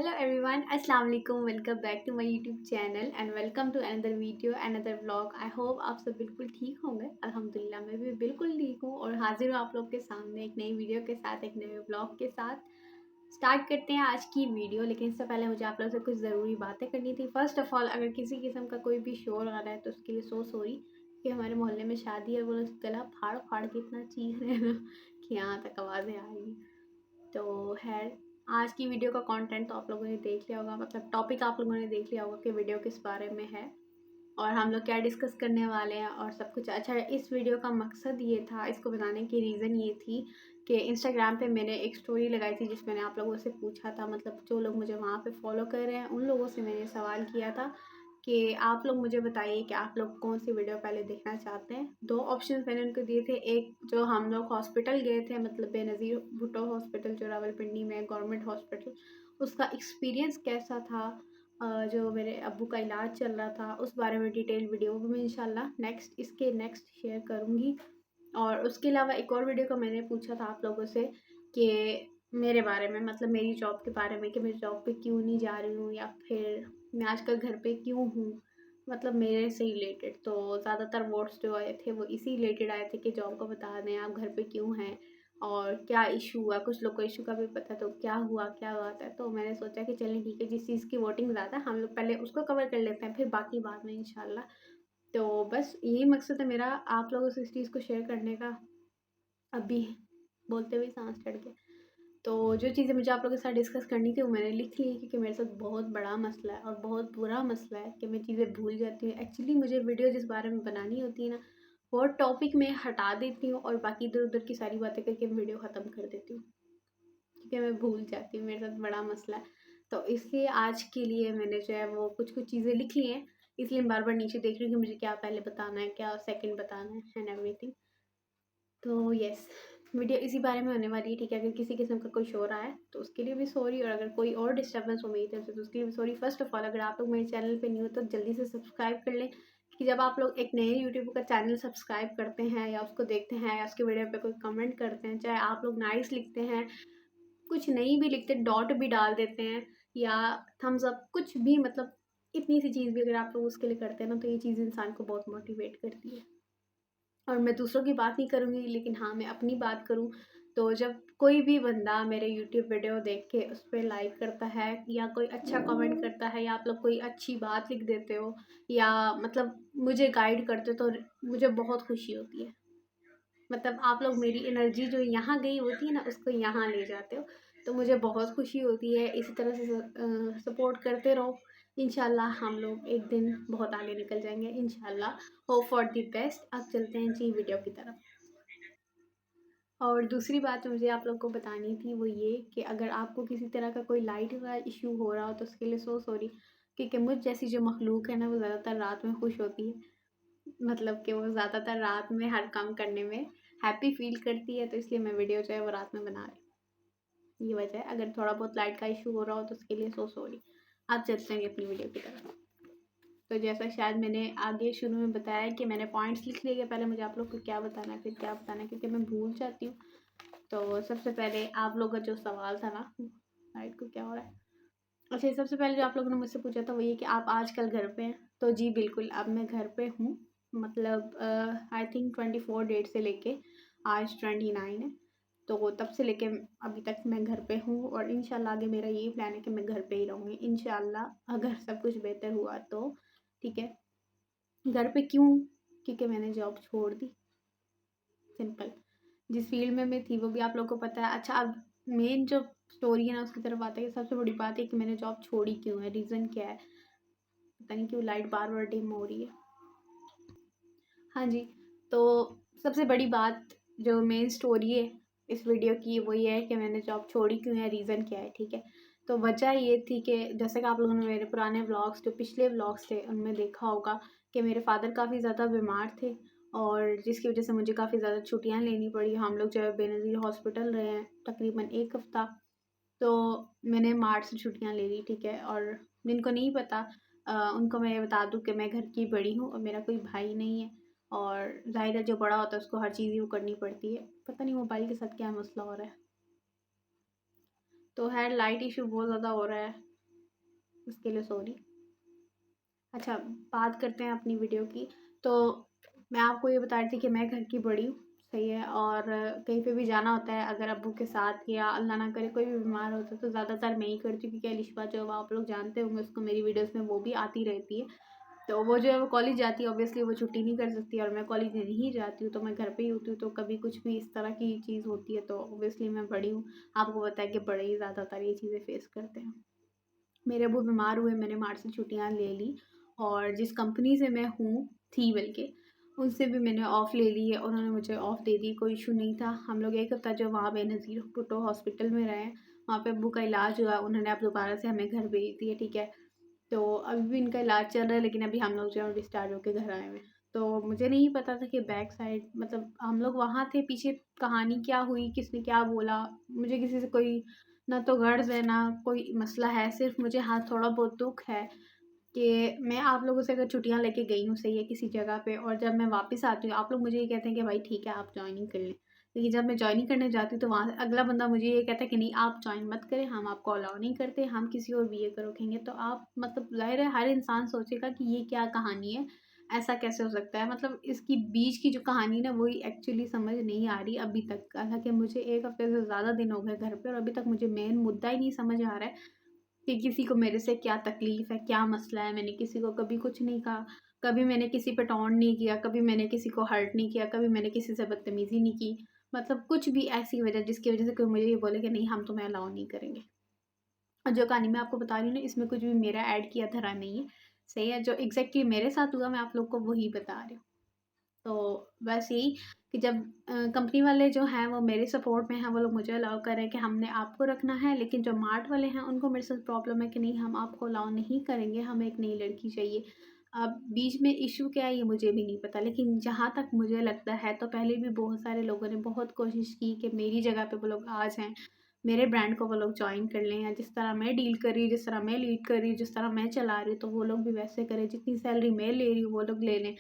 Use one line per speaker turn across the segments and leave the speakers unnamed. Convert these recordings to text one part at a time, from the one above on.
Hello everyone, Assalamu alaikum. Welcome back to my YouTube channel and welcome to another video, another vlog. I hope आप सब बिल्कुल ठीक होंगे। अल्हम्दुलिल्लाह मैं भी बिल्कुल ठीक हूँ और हाजिर हूँ आप लोग के सामने एक नई वीडियो के साथ, एक नए व्लॉग के साथ। स्टार्ट करते हैं आज की वीडियो, लेकिन इससे पहले मुझे आप लोगों से कुछ ज़रूरी बातें करनी थी। फर्स्ट ऑफ ऑल, अगर किसी किस्म का कोई भी शोर आ रहा है तो उसके लिए सो सॉरी कि हमारे मोहल्ले में शादी है, वो लोग गला फाड़ फाड़ के इतना चीख रहे हैं ना कि यहाँ तक आवाज़ें आ रही हैं। तो खैर, आज की वीडियो का कंटेंट तो आप लोगों ने देख लिया होगा, मतलब टॉपिक आप लोगों ने देख लिया होगा कि वीडियो किस बारे में है और हम लोग क्या डिस्कस करने वाले हैं और सब कुछ। अच्छा, इस वीडियो का मकसद ये था, इसको बनाने की रीज़न ये थी कि इंस्टाग्राम पे मैंने एक स्टोरी लगाई थी जिसमें मैंने आप लोगों से पूछा था, मतलब जो लोग मुझे वहाँ पे फॉलो कर रहे हैं उन लोगों से मैंने सवाल किया था कि आप लोग मुझे बताइए कि आप लोग कौन सी वीडियो पहले देखना चाहते हैं। दो ऑप्शंस मैंने उनको दिए थे। एक, जो हम लोग हॉस्पिटल गए थे, मतलब बेनज़ीर भुट्टो हॉस्पिटल जो रावलपिंडी में गवर्नमेंट हॉस्पिटल, उसका एक्सपीरियंस कैसा था, जो मेरे अब्बू का इलाज चल रहा था, उस बारे में डिटेल वीडियो भी मैं इंशाल्लाह नेक्स्ट शेयर करूँगी। और उसके अलावा एक और वीडियो का मैंने पूछा था आप लोगों से कि मेरे बारे में, मतलब मेरी जॉब के बारे में कि मैं जॉब पे क्यों नहीं जा रही हूँ या फिर मैं आजकल घर पे क्यों हूँ, मतलब मेरे से रिलेटेड। तो ज़्यादातर वोट्स जो आए थे वो इसी रिलेटेड आए थे कि जॉब का बता दें, आप घर पे क्यों हैं और क्या इशू हुआ। कुछ लोग को इशू का भी पता, तो क्या हुआ था। तो मैंने सोचा कि चलें ठीक है, जिस चीज़ की वोटिंग ज़्यादा हम लोग पहले उसको कवर कर लेते हैं, फिर बाकी बाद में इंशाल्लाह। तो बस यही मकसद है मेरा, आप लोगों से इस चीज़ को शेयर करने का। अभी बोलते हुए सांस चढ़ गया। तो जो चीज़ें मुझे आप लोगों के साथ डिस्कस करनी थी वो मैंने लिख ली, क्योंकि मेरे साथ बहुत बड़ा मसला है और बहुत बुरा मसला है कि मैं चीज़ें भूल जाती हूँ। एक्चुअली मुझे वीडियो जिस बारे में बनानी होती है ना, वो टॉपिक में हटा देती हूँ और बाकी इधर उधर की सारी बातें करके वीडियो ख़त्म कर देती हूँ, क्योंकि मैं भूल जाती हूँ। मेरे साथ बड़ा मसला है। तो इसलिए आज के लिए मैंने जो है वो कुछ कुछ चीज़ें लिख ली हैं, इसलिए मैं बार बार नीचे देख रही हूँ कि मुझे क्या पहले बताना है, क्या सेकंड बताना है एंड एवरीथिंग। तो यस, वीडियो इसी बारे में होने वाली है, ठीक है। अगर किसी किस्म का कोई शोर आया है तो उसके लिए भी सॉरी, और अगर कोई और डिस्टर्बेंस हो मेरी तरफ से तो उसके लिए भी सॉरी। फर्स्ट ऑफ ऑल, अगर आप लोग मेरे चैनल पे न्यू हो तो जल्दी से सब्सक्राइब कर लें, कि जब आप लोग एक नए यूट्यूब का चैनल सब्सक्राइब करते हैं या उसको देखते हैं या उसके वीडियो पे कोई कमेंट करते हैं, चाहे आप लोग नाइस लिखते हैं, कुछ नहीं भी लिखते, डॉट भी डाल देते हैं या थम्स अप, कुछ भी, मतलब इतनी सी चीज़ भी अगर आप लोग उसके लिए करते हैं ना, तो ये चीज़ इंसान को बहुत मोटिवेट करती है। और मैं दूसरों की बात नहीं करूँगी, लेकिन हाँ, मैं अपनी बात करूँ तो जब कोई भी बंदा मेरे यूट्यूब वीडियो देख के उस पर लाइक करता है या कोई अच्छा कमेंट करता है या आप लोग कोई अच्छी बात लिख देते हो या मतलब मुझे गाइड करते हो, तो मुझे बहुत खुशी होती है। मतलब आप लोग मेरी एनर्जी जो यहाँ गई होती है ना, उसको यहाँ ले जाते हो, तो मुझे बहुत खुशी होती है। इसी तरह से सपोर्ट करते रहो, इंशाल्लाह हम लोग एक दिन बहुत आगे निकल जाएंगे इंशाल्लाह। Hope for the best. अब चलते हैं जी वीडियो की तरफ। और दूसरी बात जो मुझे आप लोग को बतानी थी वो ये कि अगर आपको किसी तरह का कोई लाइट का इशू हो रहा हो तो उसके लिए सो सॉरी, क्योंकि मुझ जैसी जो मखलूक है ना, वो ज़्यादातर रात में खुश होती है। मतलब कि वो ज़्यादातर रात में हर काम करने में हैप्पी फील करती है, तो इसलिए मैं वीडियो जो है वो रात में बना रही हूँ। ये वजह है। अगर थोड़ा बहुत लाइट का इशू हो रहा हो तो उसके लिए सो सॉरी। आप चलते हैं अपनी वीडियो की तरफ। तो जैसा शायद मैंने आगे शुरू में बताया कि मैंने पॉइंट्स लिख लिए कि पहले मुझे आप लोग को क्या बताना है फिर क्या बताना है, क्योंकि मैं भूल जाती हूँ। तो सबसे पहले आप लोग का जो सवाल था ना, लाइट को क्या हो रहा है। अच्छा, सबसे पहले जो आप लोगों ने मुझसे पूछा था वो ये कि आप आजकल घर पे हैं। तो जी बिल्कुल, अब मैं घर पे हूँ। मतलब आई थिंक 24 डेट से लेके आज 29 है, तो तब से लेके अभी तक मैं घर पे हूँ और इंशाल्लाह आगे मेरा यही प्लान है कि मैं घर पे ही रहूँगी इंशाल्लाह, अगर सब कुछ बेहतर हुआ तो। ठीक है, घर पे क्यों? क्योंकि मैंने जॉब छोड़ दी, सिंपल। जिस फील्ड में मैं थी वो भी आप लोगों को पता है। अच्छा, अब मेन जो स्टोरी है ना उसकी तरफ आते हैं। सबसे बड़ी बात है कि मैंने जॉब छोड़ी क्यों है, रीज़न क्या है। पता नहीं क्यों लाइट बार बार डिम हो रही है। हाँ जी, तो सबसे बड़ी बात जो मेन स्टोरी है इस वीडियो की वो ये है कि मैंने जॉब छोड़ी क्यों है, रीज़न क्या है। ठीक है, तो वजह ये थी कि जैसे कि आप लोगों ने मेरे पुराने व्लॉग्स, जो पिछले व्लॉग्स थे, उनमें देखा होगा कि मेरे फादर काफ़ी ज़्यादा बीमार थे और जिसकी वजह से मुझे काफ़ी ज़्यादा छुट्टियाँ लेनी पड़ी। हम लोग जो है बेनज़ीर हॉस्पिटल रहे हैं तकरीबन 1 हफ़्ता। तो मैंने मार्च से छुट्टियाँ ले ली, ठीक है। और जिनको नहीं पता, उनको मैं ये बता दूँ कि मैं घर की बड़ी हूँ और मेरा कोई भाई नहीं है, और ज़ाहिर है जो बड़ा होता है उसको हर चीज़ ही वो करनी पड़ती है। पता नहीं मोबाइल के साथ क्या मसला हो रहा है। तो खैर, लाइट इशू बहुत ज़्यादा हो रहा है, उसके लिए सॉरी। अच्छा, बात करते हैं अपनी वीडियो की। तो मैं आपको ये बता रही थी कि मैं घर की बड़ी हूँ, सही है, और कहीं पे भी जाना होता है अगर अब्बू के साथ या अल्लाह ना करे कोई भी बीमार होता है तो ज़्यादातर मैं ही करती हूँ, क्योंकि अलिशबा जो है वो आप लोग जानते होंगे उसको, मेरी वीडियोस में वो भी आती रहती है। तो वो जो है वो कॉलेज जाती है, ऑब्वियसली वो छुट्टी नहीं कर सकती, और मैं कॉलेज नहीं जाती हूँ तो मैं घर पे ही होती हूँ। तो कभी कुछ भी इस तरह की चीज़ होती है तो ऑब्वियसली मैं बड़ी हूँ, आपको पता है कि बड़े ही ज़्यादातर ये चीज़ें फेस करते हैं। मेरे अब्बू बीमार हुए, मैंने मार्च से छुट्टियाँ ले ली, और जिस कंपनी से मैं हूँ थी बल्कि, उनसे भी मैंने ऑफ़ ले ली है, उन्होंने मुझे ऑफ़ दे दी, कोई इशू नहीं था। हम लोग 1 हफ़्ता जो वहाँ बेनज़ीर भुट्टो हॉस्पिटल में रहे, वहाँ पे अब्बू का इलाज हुआ, उन्होंने अब दोबारा से हमें घर भेज दिया, ठीक है। तो अभी भी इनका इलाज चल रहा है, लेकिन अभी हम लोग जो है डिस्चार्ज होके घर आए हुए हैं। तो मुझे नहीं पता था कि बैक साइड, मतलब हम लोग वहाँ थे, पीछे कहानी क्या हुई, किसने क्या बोला, मुझे किसी से कोई ना तो गर्ज़ है ना कोई मसला है, सिर्फ़ मुझे हाँ थोड़ा बहुत दुःख है कि मैं आप लोगों से अगर छुट्टियाँ लेके गई हूँ, सही है, किसी जगह पे, और जब मैं वापस आती हूँ आप लोग मुझे ये कहते हैं कि भाई ठीक है आप जॉइनिंग कर लें। लेकिन जब मैं जॉइनिंग करने जाती हूँ तो वहाँ से अगला बंदा मुझे ये कहता है कि नहीं आप जॉइन मत करें, हम आपको अलाउ नहीं करते, हम किसी और बीए को रखेंगे। तो आप, मतलब ज़ाहिर है हर इंसान सोचेगा कि ये क्या कहानी है, ऐसा कैसे हो सकता है? मतलब इसकी बीच की जो कहानी ना वही एक्चुअली समझ नहीं आ रही अभी तक। हालाँकि मुझे 1 हफ़्ते से ज़्यादा दिन हो गए घर पे, और अभी तक मुझे मेन मुद्दा ही नहीं समझ आ रहा है कि किसी को मेरे से क्या तकलीफ़ है, क्या मसला है। मैंने किसी को कभी कुछ नहीं कहा, कभी मैंने किसी पे टॉन्ट नहीं किया, कभी मैंने किसी को हर्ट नहीं किया, कभी मैंने किसी से बदतमीज़ी नहीं की। मतलब कुछ भी ऐसी वजह जिसकी वजह से कोई मुझे ये बोले कि नहीं हम तुम्हें अलाउ नहीं करेंगे। और जो कहानी मैं आपको बता रही हूँ ना, इसमें कुछ भी मेरा ऐड किया धरा नहीं है, सही है? जो एग्ज़ैक्टली मेरे साथ हुआ मैं आप लोग को वही बता रही हूँ। तो बस यही कि जब कंपनी वाले जो हैं वो मेरे सपोर्ट में हैं, वो लोग मुझे अलाउ कर रहे हैं कि हमने आपको रखना है, लेकिन जो मार्ट वाले हैं उनको मेरे साथ प्रॉब्लम है कि नहीं हम आपको अलाउ नहीं करेंगे, हमें एक नई लड़की चाहिए। अब बीच में इश्यू क्या है ये मुझे भी नहीं पता, लेकिन जहाँ तक मुझे लगता है तो पहले भी बहुत सारे लोगों ने बहुत कोशिश की कि मेरी जगह पे वो लोग आ जाएँ, मेरे ब्रांड को वो लोग जॉइन कर लें, या जिस तरह मैं डील कर रही हूँ, जिस तरह मैं लीड कर रही हूँ, जिस तरह मैं चला रही हूँ तो वो लोग भी वैसे करें, जितनी सैलरी मैं ले रही हूँ वो लोग ले लें,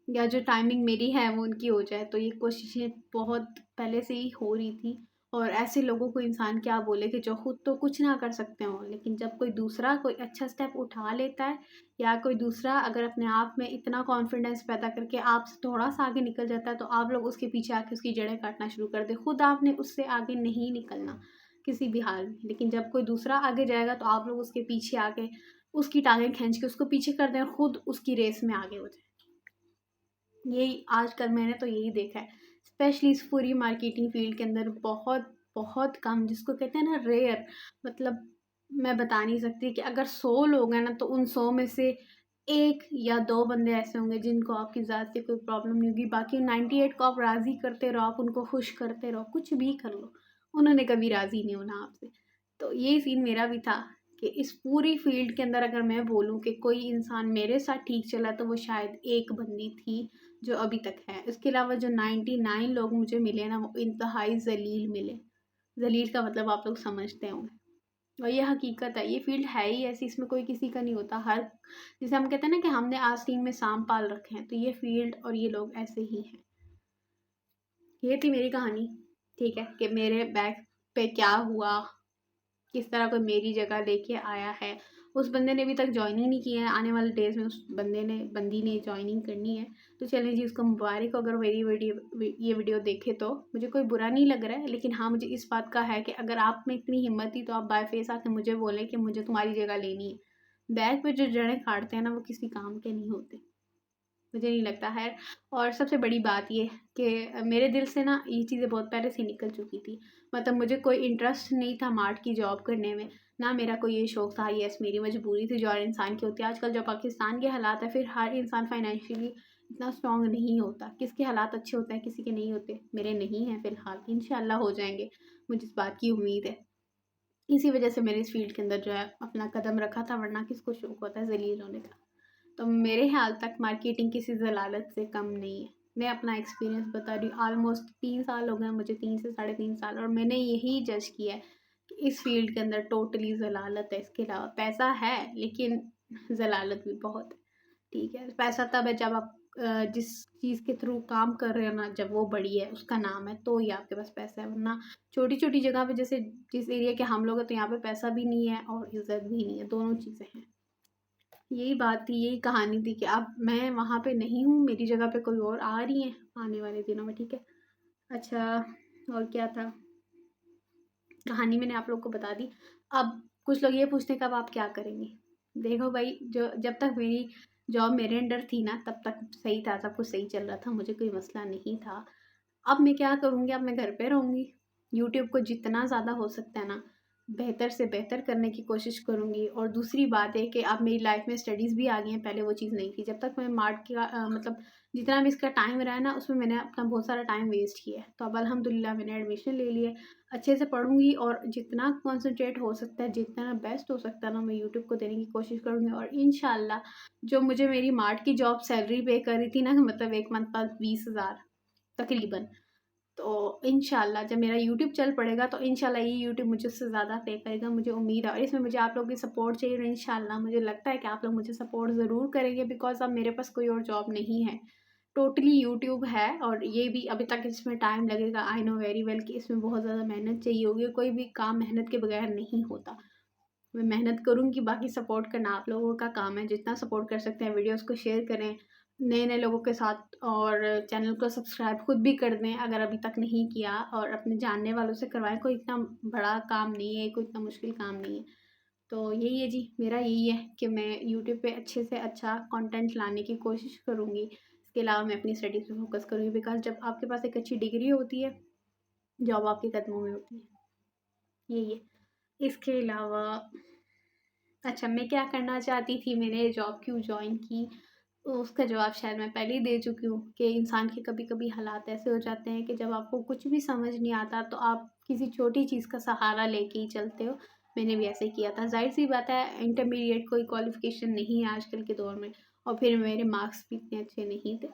या जो टाइमिंग मेरी है वो उनकी हो जाए। तो ये कोशिशें बहुत पहले से ही हो रही थी, और ऐसे लोगों को इंसान क्या बोले कि जो खुद तो कुछ ना कर सकते हों, लेकिन जब कोई दूसरा कोई अच्छा स्टेप उठा लेता है, या कोई दूसरा अगर अपने आप में इतना कॉन्फिडेंस पैदा करके आपसे थोड़ा-सा आगे निकल जाता है, तो आप लोग उसके पीछे आके उसकी जड़ें काटना शुरू कर दें। खुद आपने उससे आगे नहीं निकलना किसी भी हाल में, लेकिन जब कोई दूसरा आगे जाएगा तो आप लोग उसके पीछे आके उसकी टाँगें खींच के उसको पीछे कर दें, और खुद उसकी रेस में आगे हो जाएँ। यही आजकल मैंने तो यही देखा है, स्पेशली इस पूरी मार्केटिंग फील्ड के अंदर बहुत बहुत कम, जिसको कहते हैं ना रेयर, मतलब मैं बता नहीं सकती कि अगर 100 लोग हैं ना तो उन 100 में से 1 या 2 बंदे ऐसे होंगे जिनको आपकी ज़ात से कोई प्रॉब्लम नहीं होगी, बाकी 98 को आप राज़ी करते रहो, आप उनको खुश करते रहो, कुछ भी कर लो, उन्होंने कभी राज़ी नहीं होना आपसे। तो यही सीन मेरा भी था कि इस पूरी फील्ड के अंदर अगर मैं बोलूँ कि कोई इंसान मेरे साथ ठीक चला तो वो शायद एक बंदी थी जो अभी तक है। इसके अलावा जो 99 लोग मुझे मिले ना वो इंतहाई ज़लील मिले। ज़लील का मतलब आप लोग समझते होंगे, और ये हकीकत है, ये फ़ील्ड है ही ऐसी, इसमें कोई किसी का नहीं होता। हर जिसे हम कहते हैं ना कि हमने आस्तीन में साँप पाल रखे हैं, तो ये फ़ील्ड और ये लोग ऐसे ही हैं। ये थी मेरी कहानी, ठीक है? कि मेरे बैक पे क्या हुआ, किस तरह कोई मेरी जगह लेके आया है। उस बंदे ने अभी तक जॉइनिंग नहीं की है, आने वाले डेज़ में उस बंदी ने जॉइनिंग करनी है। तो चलिए जी उसको मुबारक हो, अगर मेरी ये वीडियो देखे तो। मुझे कोई बुरा नहीं लग रहा है, लेकिन हाँ, मुझे इस बात का है कि अगर आप में इतनी हिम्मत थी तो आप बाय फेस आके मुझे बोलें कि मुझे तुम्हारी जगह लेनी है। बैक पे जो जड़ें काटते हैं ना वो किसी काम के नहीं होते। मुझे नहीं लगता है। और सबसे बड़ी बात ये कि मेरे दिल से ना ये चीज़ें बहुत पहले से निकल चुकी थी। मतलब मुझे कोई इंटरेस्ट नहीं था मार्ट की जॉब करने में, ना मेरा कोई ये शौक था, येस मेरी मजबूरी थी जो हर इंसान की होती है। आजकल जो पाकिस्तान के हालात है, फिर हर इंसान फाइनेंशियली इतना स्ट्रॉन्ग नहीं होता। किसके हालात अच्छे होते हैं, किसी के नहीं होते। मेरे नहीं हैं फ़िलहाल, इंशाल्लाह हो जाएँगे, मुझे इस बात की उम्मीद है। इसी वजह से मैंने इस फ़ील्ड के अंदर जो है अपना कदम रखा था, वरना किसको शौक होता है ज़लील होने का। तो मेरे ख़्याल तक मार्केटिंग किसी ज़लालत से कम नहीं है। मैं अपना एक्सपीरियंस बता रही हूँ, ऑलमोस्ट 3 साल हो गए मुझे, 3 से साढ़े 3 साल, और मैंने यही जज किया है कि इस फ़ील्ड के अंदर टोटली ज़लालत है। इसके अलावा पैसा है, लेकिन ज़लालत भी बहुत है, ठीक है? पैसा तब है जब आप जिस चीज़ के थ्रू काम कर रहे हो ना, जब वो बड़ी है उसका नाम है तो ही आपके पास पैसा है, वरना छोटी छोटी जगह पे जैसे जिस एरिया के हम लोग हैं तो यहाँ पे पैसा भी नहीं है और इज्जत भी नहीं है, दोनों चीज़ें हैं। यही बात थी, यही कहानी थी कि अब मैं वहाँ पे नहीं हूँ, मेरी जगह पे कोई और आ रही है आने वाले दिनों में, ठीक है। अच्छा, और क्या था, कहानी मैंने आप लोग को बता दी। अब कुछ लोग ये पूछते हैं कि अब आप क्या करेंगे। देखो भाई, जो जब तक मेरी जॉब मेरे अंडर थी ना तब तक सही था, सब कुछ सही चल रहा था, मुझे कोई मसला नहीं था। अब मैं क्या करूँगी, अब मैं घर पे रहूँगी, यूट्यूब को जितना ज़्यादा हो सकता है ना बेहतर से बेहतर करने की कोशिश करूँगी। और दूसरी बात है कि अब मेरी लाइफ में स्टडीज़ भी आ गई हैं, पहले वो चीज़ नहीं थी। जब तक मैं मार्ट का मतलब जितना भी इसका टाइम रहा है ना उसमें मैंने अपना बहुत सारा टाइम वेस्ट किया है। तो अब अल्हम्दुलिल्लाह मैंने एडमिशन ले लिया है, अच्छे से पढ़ूँगी और जितना कॉन्सन्ट्रेट हो सकता है, जितना बेस्ट हो सकता है ना मैं यूट्यूब को देने की कोशिश करूँगी। और इंशाल्लाह जो मुझे मेरी मार्ट की जॉब सैलरी पे कर रही थी ना, मतलब 1 मंथ बाद 20,000 तकरीबन, तो इंशाल्लाह जब मेरा यूट्यूब चल पड़ेगा तो इंशाल्लाह ये यूट्यूब मुझे उससे ज़्यादा पे करेगा, मुझे उम्मीद है। और इसमें मुझे आप लोगों की सपोर्ट चाहिए और इंशाल्लाह मुझे लगता है कि आप लोग मुझे सपोर्ट ज़रूर करेंगे, बिकॉज़ अब मेरे पास कोई और जॉब नहीं है, टोटली यूट्यूब है। और ये भी अभी तक इसमें टाइम लगेगा, आई नो वेरी वेल कि इसमें बहुत ज़्यादा मेहनत चाहिए होगी, कोई भी काम मेहनत के बगैर नहीं होता। मैं मेहनत करूँगी, बाकी सपोर्ट करना आप लोगों का काम है, जितना सपोर्ट कर सकते हैं वीडियोस को शेयर करें नए नए लोगों के साथ, और चैनल को सब्सक्राइब खुद भी कर दें अगर अभी तक नहीं किया, और अपने जानने वालों से करवाएं। कोई इतना बड़ा काम नहीं है, कोई इतना मुश्किल काम नहीं है। तो यही है जी, मेरा यही है कि मैं यूट्यूब पे अच्छे से अच्छा कंटेंट लाने की कोशिश करूँगी। इसके अलावा मैं अपनी स्टडीज़ पे फोकस करूँगी, बिकॉज जब आपके पास एक अच्छी डिग्री होती है, जॉब आपके कदमों में होती है। यही है। इसके अलावा अच्छा, मैं क्या करना चाहती थी, मैंने जॉब क्यों जॉइन की, तो उसका जवाब शायद मैं पहले ही दे चुकी हूँ कि इंसान के कभी कभी हालात ऐसे हो जाते हैं कि जब आपको कुछ भी समझ नहीं आता तो आप किसी छोटी चीज़ का सहारा लेके ही चलते हो। मैंने भी ऐसे किया था, जाहिर सी बात है इंटरमीडिएट कोई क्वालिफिकेशन नहीं है आजकल के दौर में, और फिर मेरे मार्क्स भी इतने अच्छे नहीं थे,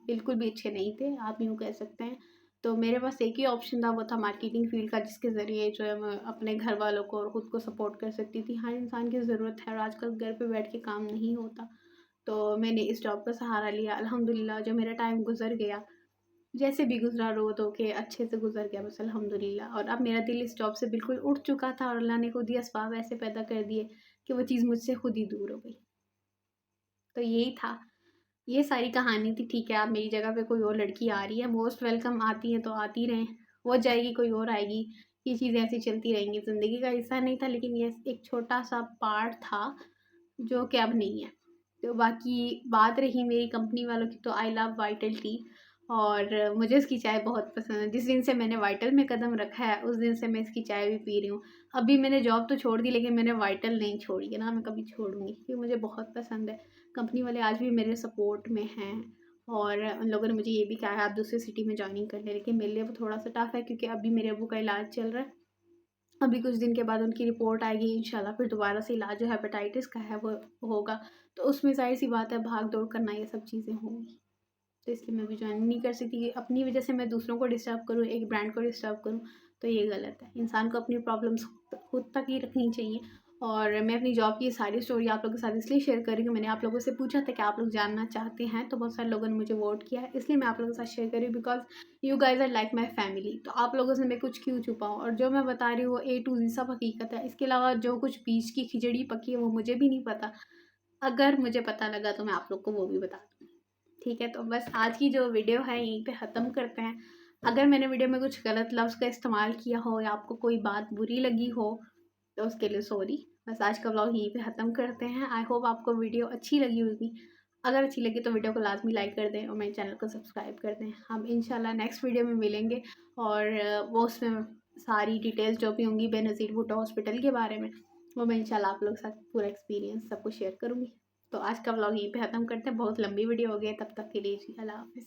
बिल्कुल भी अच्छे नहीं थे, आप यूँ कह सकते हैं। तो मेरे पास एक ही ऑप्शन था, वो था मार्केटिंग फील्ड का, जिसके ज़रिए जो है मैं अपने घर वालों को और ख़ुद को सपोर्ट कर सकती थी। हर इंसान की ज़रूरत है और आजकल घर पे बैठ के काम नहीं होता, तो मैंने इस जॉब का सहारा लिया। अल्हम्दुलिल्लाह जो मेरा टाइम गुज़र गया, जैसे भी गुज़रा रो धो के अच्छे से गुज़र गया बस अल्हम्दुलिल्लाह। और अब मेरा दिल इस जॉब से बिल्कुल उठ चुका था और अल्लाह ने खुद ही असबाब ऐसे पैदा कर दिए कि वो चीज़ मुझसे खुद ही दूर हो गई। तो यही था, ये सारी कहानी थी, ठीक है। अब मेरी जगह पे कोई और लड़की आ रही है, मोस्ट वेलकम, आती है तो आती रहें, हो जाएगी कोई और आएगी, ये चीज़ें ऐसी चलती रहेंगी, ज़िंदगी का हिस्सा नहीं था, लेकिन ये एक छोटा सा पार्ट था जो कि अब नहीं है। तो बाकी बात रही मेरी कंपनी वालों की, तो आई लव वाइटल टी, और मुझे इसकी चाय बहुत पसंद है। जिस दिन से मैंने वाइटल में कदम रखा है उस दिन से मैं इसकी चाय भी पी रही हूँ। अभी मैंने जॉब तो छोड़ दी, लेकिन मैंने वाइटल नहीं छोड़ी है ना, मैं कभी छोड़ूंगी, क्योंकि मुझे बहुत पसंद है। कंपनी वाले आज भी मेरे सपोर्ट में हैं, और उन लोगों ने मुझे ये भी कहा है आप दूसरी सिटी में जॉइनिंग कर लें, लेकिन मेरे लिए वो थोड़ा सा टफ है क्योंकि अभी मेरे अबू का इलाज चल रहा है। अभी कुछ दिन के बाद उनकी रिपोर्ट आएगी इंशाल्लाह, फिर दोबारा से इलाज जो हेपेटाइटिस का है वो होगा, तो उसमें ज़ाहिर सी बात है भाग दौड़ करना, ये सब चीज़ें होंगी। तो इसलिए मैं भी जॉइन नहीं कर सकती, अपनी वजह से मैं दूसरों को डिस्टर्ब करूँ, एक ब्रांड को डिस्टर्ब करूँ, तो ये गलत है। इंसान को अपनी प्रॉब्लम्स खुद तक ही रखनी चाहिए। और मैं अपनी जॉब की ये सारी स्टोरी आप लोगों के साथ इसलिए शेयर कर रही हूँ, मैंने आप लोगों से पूछा था कि आप लोग जानना चाहते हैं, तो बहुत सारे लोगों ने मुझे वोट किया है, इसलिए मैं आप लोगों के साथ शेयर कर रही हूँ, because you guys are like my family. तो आप लोगों से मैं कुछ क्यों छुपाऊँ, और जो मैं बता रही हूँ वो A to Z सब हकीकत है। इसके अलावा जो कुछ बीच की खिचड़ी पकी है वो मुझे भी नहीं पता, अगर मुझे पता लगा तो मैं आप लोग को वो भी बता दूँगी। ठीक है, तो बस आज की जो वीडियो है यहीं पे ख़त्म करते हैं। अगर मैंने वीडियो में कुछ गलत लफ्ज़ का इस्तेमाल किया हो या आपको कोई बात बुरी लगी हो तो उसके लिए सॉरी। बस आज का व्लॉग यहीं पे ख़त्म करते हैं। आई होप आपको वीडियो अच्छी लगी होगी। अगर अच्छी लगी तो वीडियो को लाजमी लाइक कर दें और मेरे चैनल को सब्सक्राइब कर दें। हम इंशाल्लाह नेक्स्ट वीडियो में मिलेंगे, और वो उसमें सारी डिटेल्स जो भी होंगी बेनज़ीर भुट्टो हॉस्पिटल के बारे में, वो मैं इंशाल्लाह आप लोग के साथ पूरा एक्सपीरियंस सब कुछ शेयर करूँगी। तो आज का व्लॉग यहीं पे ख़त्म करते हैं, बहुत लंबी वीडियो हो गई है, तब तक के लिए जी अल्लाह हाफ़िज़।